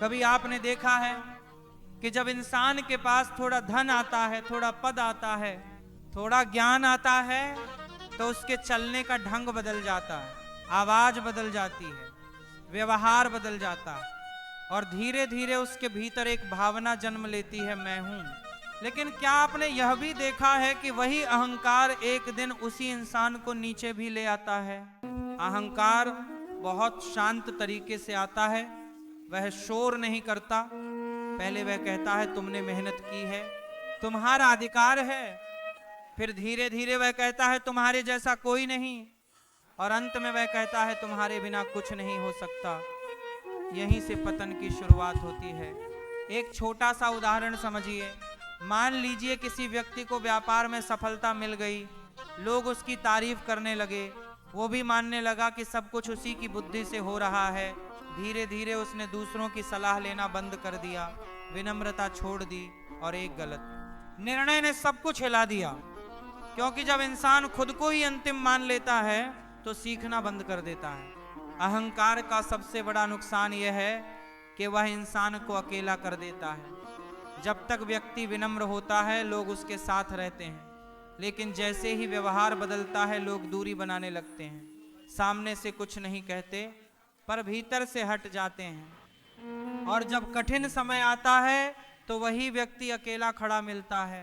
कभी आपने देखा है कि जब इंसान के पास थोड़ा धन आता है, थोड़ा पद आता है, थोड़ा ज्ञान आता है, तो उसके चलने का ढंग बदल जाता है, आवाज बदल जाती है, व्यवहार बदल जाता है और धीरे धीरे उसके भीतर एक भावना जन्म लेती है, मैं हूं। लेकिन क्या आपने यह भी देखा है कि वही अहंकार एक दिन उसी इंसान को नीचे भी ले आता है? अहंकार बहुत शांत तरीके से आता है, वह शोर नहीं करता। पहले वह कहता है तुमने मेहनत की है, तुम्हारा अधिकार है। फिर धीरे धीरे वह कहता है तुम्हारे जैसा कोई नहीं, और अंत में वह कहता है तुम्हारे बिना कुछ नहीं हो सकता। यहीं से पतन की शुरुआत होती है। एक छोटा सा उदाहरण समझिए। मान लीजिए किसी व्यक्ति को व्यापार में सफलता मिल गई, लोग उसकी तारीफ करने लगे, वो भी मानने लगा कि सब कुछ उसी की बुद्धि से हो रहा है। धीरे धीरे उसने दूसरों की सलाह लेना बंद कर दिया, विनम्रता छोड़ दी और एक गलत निर्णय ने सब कुछ हिला दिया। क्योंकि जब इंसान खुद को ही अंतिम मान लेता है तो सीखना बंद कर देता है। अहंकार का सबसे बड़ा नुकसान यह है कि वह इंसान को अकेला कर देता है। जब तक व्यक्ति विनम्र होता है लोग उसके साथ रहते हैं, लेकिन जैसे ही व्यवहार बदलता है लोग दूरी बनाने लगते हैं। सामने से कुछ नहीं कहते पर भीतर से हट जाते हैं। और जब कठिन समय आता है तो वही व्यक्ति अकेला खड़ा मिलता है।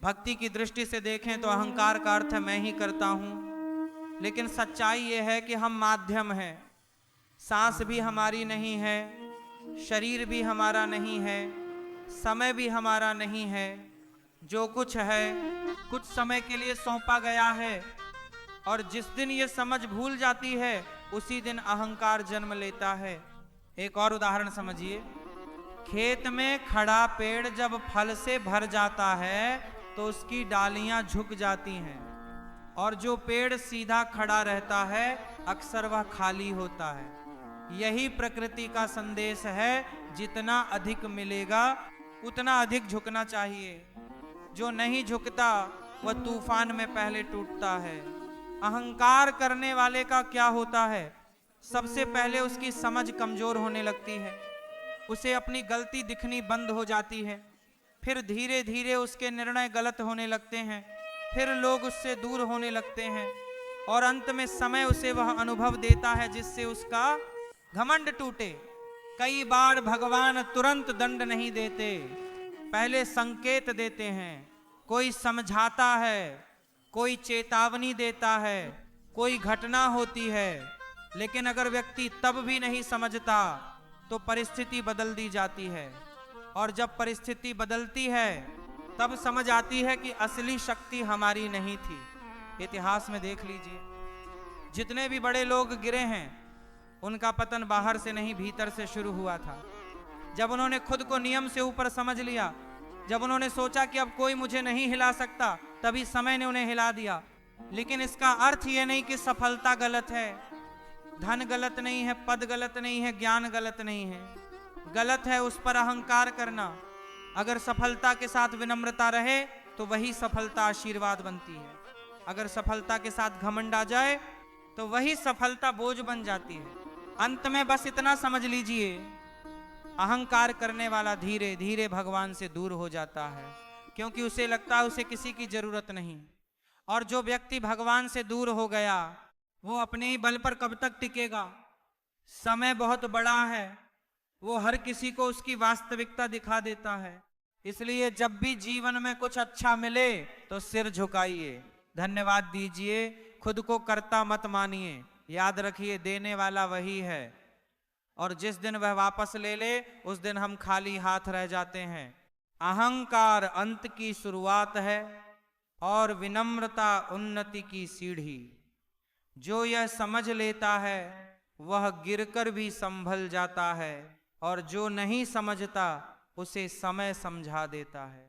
भक्ति की दृष्टि से देखें तो अहंकार का अर्थ मैं ही करता हूं, लेकिन सच्चाई यह है कि हम माध्यम हैं। सांस भी हमारी नहीं है, शरीर भी हमारा नहीं है, समय भी हमारा नहीं है। जो कुछ है कुछ समय के लिए सौंपा गया है, और जिस दिन ये समझ भूल जाती है उसी दिन अहंकार जन्म लेता है। एक और उदाहरण समझिए। खेत में खड़ा पेड़ जब फल से भर जाता है तो उसकी डालियां झुक जाती हैं, और जो पेड़ सीधा खड़ा रहता है अक्सर वह खाली होता है। यही प्रकृति का संदेश है, जितना अधिक मिलेगा उतना अधिक झुकना चाहिए। जो नहीं झुकता वह तूफान में पहले टूटता है। अहंकार करने वाले का क्या होता है? सबसे पहले उसकी समझ कमजोर होने लगती है, उसे अपनी गलती दिखनी बंद हो जाती है। फिर धीरे धीरे उसके निर्णय गलत होने लगते हैं, फिर लोग उससे दूर होने लगते हैं, और अंत में समय उसे वह अनुभव देता है जिससे उसका घमंड टूटे। कई बार भगवान तुरंत दंड नहीं देते, पहले संकेत देते हैं। कोई समझाता है, कोई चेतावनी देता है, कोई घटना होती है, लेकिन अगर व्यक्ति तब भी नहीं समझता तो परिस्थिति बदल दी जाती है। और जब परिस्थिति बदलती है तब समझ आती है कि असली शक्ति हमारी नहीं थी। इतिहास में देख लीजिए, जितने भी बड़े लोग गिरे हैं उनका पतन बाहर से नहीं भीतर से शुरू हुआ था। जब उन्होंने खुद को नियम से ऊपर समझ लिया, जब उन्होंने सोचा कि अब कोई मुझे नहीं हिला सकता, तभी समय ने उन्हें हिला दिया। लेकिन इसका अर्थ यह नहीं कि सफलता गलत है, धन गलत नहीं है, पद गलत नहीं है, ज्ञान गलत नहीं है। गलत है उस पर अहंकार करना। अगर सफलता के साथ विनम्रता रहे तो वही सफलता आशीर्वाद बनती है। अगर सफलता के साथ घमंड आ जाए तो वही सफलता बोझ बन जाती है। अंत में बस इतना समझ लीजिए, अहंकार करने वाला धीरे धीरे भगवान से दूर हो जाता है, क्योंकि उसे लगता है उसे किसी की जरूरत नहीं। और जो व्यक्ति भगवान से दूर हो गया वो अपने ही बल पर कब तक टिकेगा? समय बहुत बड़ा है, वो हर किसी को उसकी वास्तविकता दिखा देता है। इसलिए जब भी जीवन में कुछ अच्छा मिले तो सिर झुकाइए, धन्यवाद दीजिए, खुद को कर्ता मत मानिए। याद रखिए देने वाला वही है, और जिस दिन वह वापस ले ले उस दिन हम खाली हाथ रह जाते हैं। अहंकार अंत की शुरुआत है और विनम्रता उन्नति की सीढ़ी। जो यह समझ लेता है वह गिरकर भी संभल जाता है, और जो नहीं समझता उसे समय समझा देता है।